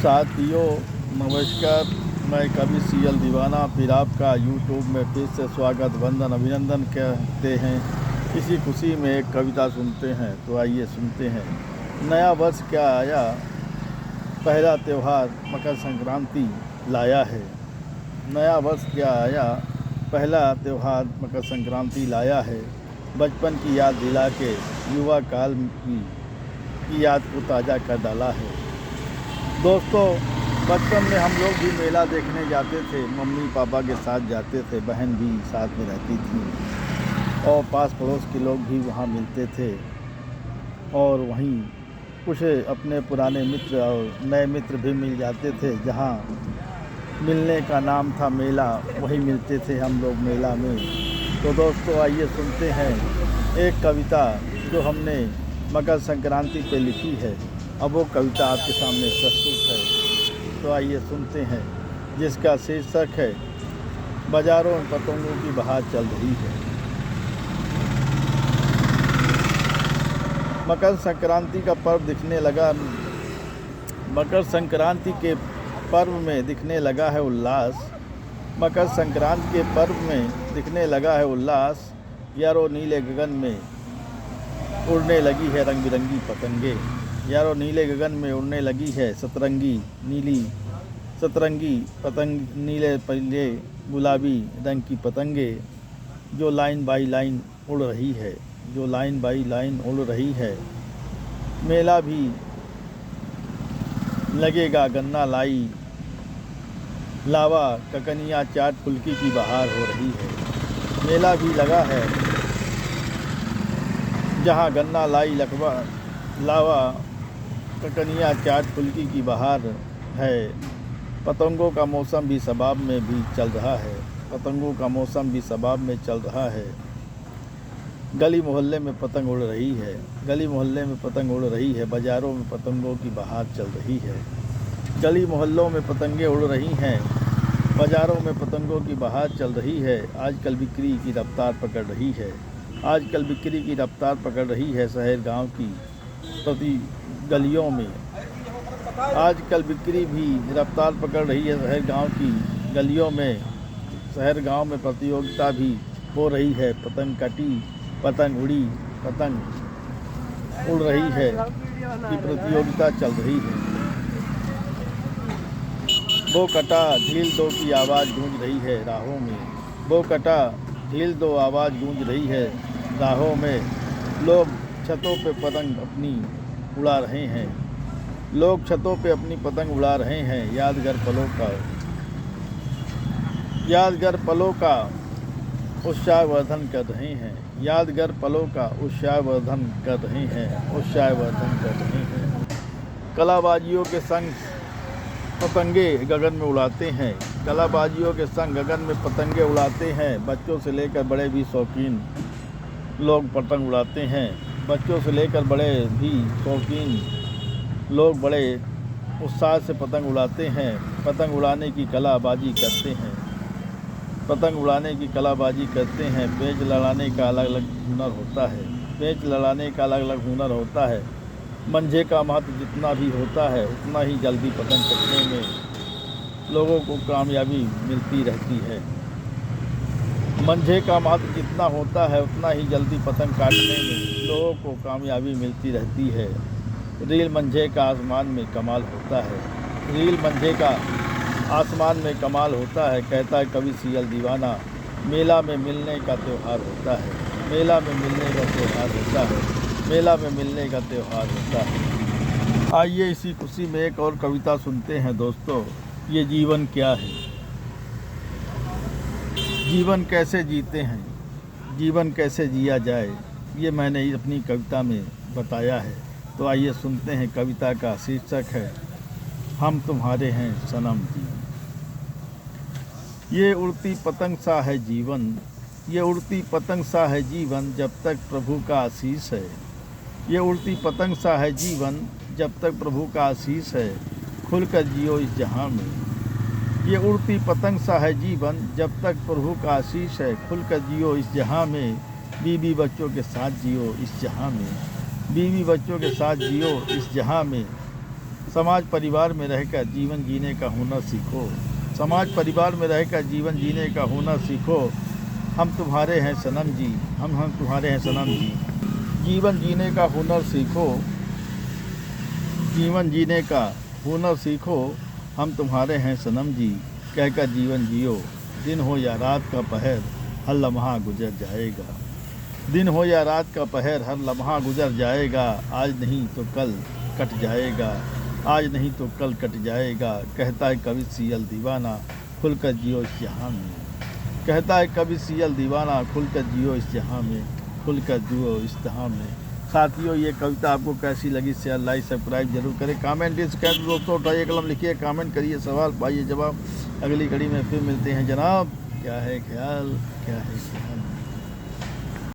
साथियों नमस्कार, मैं कवि सीएल दीवाना फिर आपका यूट्यूब में फिर से स्वागत वंदन अभिनंदन कहते हैं। इसी खुशी में एक कविता सुनते हैं, तो आइए सुनते हैं। नया वर्ष क्या आया, पहला त्यौहार मकर संक्रांति लाया है। नया वर्ष क्या आया, पहला त्यौहार मकर संक्रांति लाया है। बचपन की याद दिला के युवा काल की याद को ताज़ा कर डाला है। दोस्तों, बचपन में हम लोग भी मेला देखने जाते थे, मम्मी पापा के साथ जाते थे, बहन भी साथ में रहती थी और पास पड़ोस के लोग भी वहाँ मिलते थे और वहीं कुछ अपने पुराने मित्र और नए मित्र भी मिल जाते थे। जहाँ मिलने का नाम था मेला, वहीं मिलते थे हम लोग मेला में। तो दोस्तों आइए सुनते हैं एक कविता जो हमने मकर संक्रांति पे लिखी है। अब वो कविता आपके सामने प्रस्तुत है, तो आइए सुनते हैं, जिसका शीर्षक है बाजारों में पतंगों की बहार चल रही है। मकर संक्रांति का पर्व दिखने लगा, मकर संक्रांति के पर्व में दिखने लगा है उल्लास। मकर संक्रांति के पर्व में दिखने लगा है उल्लास। यारों नीले गगन में उड़ने लगी है रंग बिरंगी पतंगे। यारों नीले गगन में उड़ने लगी है सतरंगी पतंग, नीले पीले गुलाबी रंग की पतंगे जो लाइन बाई लाइन उड़ रही है, जो लाइन बाई लाइन उड़ रही है। मेला भी लगेगा गन्ना लाई, लावा ककनिया चाट फुल्की की बहार हो रही है। मेला भी लगा है जहाँ गन्ना लाई लकवा लावा ककनिया चाट फुल्की की बहार है। पतंगों का मौसम भी शबाब में भी चल रहा है, पतंगों का मौसम भी शबाब में चल रहा है। गली मोहल्ले में पतंग उड़ रही है, गली मोहल्ले में पतंग उड़ रही है। बाज़ारों में पतंगों की बहार चल रही है। गली मोहल्लों में पतंगे उड़ रही हैं, बाज़ारों में पतंगों की बहार चल रही है। आजकल बिक्री की रफ्तार पकड़ रही है, आजकल बिक्री की रफ्तार पकड़ रही है शहर गांव की प्रति गलियों में। आजकल बिक्री भी रफ्तार पकड़ रही है शहर गांव की गलियों में। शहर गांव में प्रतियोगिता भी हो रही है। पतंग कटी, पतंग उड़ी, पतंग उड़ रही है की प्रतियोगिता चल रही है। वो कटा ढील दो की आवाज़ गूंज रही है राहों में। वो कटा ढील दो आवाज़ गूंज रही है राहों में। लोग छतों पे पतंग अपनी उड़ा रहे हैं, लोग छतों पे अपनी पतंग उड़ा रहे हैं। यादगार पलों का उत्साहवर्धन कर रहे हैं, यादगार पलों का उत्साहवर्धन कर रहे हैं। कलाबाजियों के संग पतंगे गगन में उड़ाते हैं, कलाबाजियों के संग गगन में पतंगे उड़ाते हैं। बच्चों से लेकर बड़े भी शौकीन लोग पतंग उड़ाते हैं, बच्चों से लेकर बड़े भी शौकीन लोग बड़े उत्साह से पतंग उड़ाते हैं। पतंग उड़ाने की कलाबाजी करते हैं, पतंग उड़ाने की कलाबाजी करते हैं। पेच लड़ाने का अलग अलग हुनर होता है, पेच लड़ाने का अलग अलग हुनर होता है। मंझे का महत्व जितना भी होता है, उतना ही जल्दी पतंग कटने में लोगों को कामयाबी मिलती रहती है। मंझे का महत्व जितना होता है, उतना ही जल्दी पतंग काटने में लोगों को कामयाबी मिलती रहती है। रील मंझे का आसमान में कमाल होता है, रील मंझे का आसमान में कमाल होता है। कहता है कवि सीएल दीवाना, मेला में मिलने का त्यौहार होता है, मेला में मिलने का त्यौहार होता है, मेला में मिलने का त्यौहार होता है। आइए इसी खुशी में एक और कविता सुनते हैं। दोस्तों, ये जीवन क्या है, जीवन कैसे जीते हैं, जीवन कैसे जिया जाए, ये मैंने अपनी कविता में बताया है। तो आइए सुनते हैं। कविता का शीर्षक है हम तुम्हारे हैं सनम जीवन। ये उड़ती पतंग सा है जीवन, ये उड़ती पतंग सा है जीवन, जब तक प्रभु का आशीष है। ये उड़ती पतंग सा है जीवन, जब तक प्रभु का आशीष है। खुलकर जियो इस जहां में। ये उड़ती पतंग सा है जीवन, जब तक प्रभु का आशीष है। खुलकर जियो इस जहां में, बीवी बच्चों के साथ जियो इस जहां में, बीवी बच्चों के साथ जियो इस जहां में। समाज परिवार में रहकर जीवन जीने का हुनर सीखो। समाज परिवार में रहकर जीवन जीने का हुनर सीखो। हम तुम्हारे हैं सनम जी, हम तुम्हारे हैं सनम जी। जीवन जीने का हुनर सीखो, जीवन जीने का हुनर सीखो। हम तुम्हारे हैं सनम जी, कहकर जीवन जियो। दिन हो या रात का पहर, हर लम्हा गुजर जाएगा। दिन हो या रात का पहर, हर लम्हा गुजर जाएगा। आज नहीं तो कल कट जाएगा, आज नहीं तो कल कट जाएगा। कहता है कवि सीएल दीवाना, खुलकर जियो इस जहाँ में। कहता है कवि सीएल दीवाना, खुलकर जियो इस जहाँ में, खुलकर जियो इस जहाँ में। साथियों, ये कविता आपको कैसी लगी? शेयर, लाइक, सब्सक्राइब जरूर करें। कमेंट कर दोस्तों, उठाइए कलम, लिखिए, कमेंट करिए, सवाल पाइए जवाब। अगली कड़ी में फिर मिलते हैं जनाब। क्या है ख्याल, क्या है ख्याल।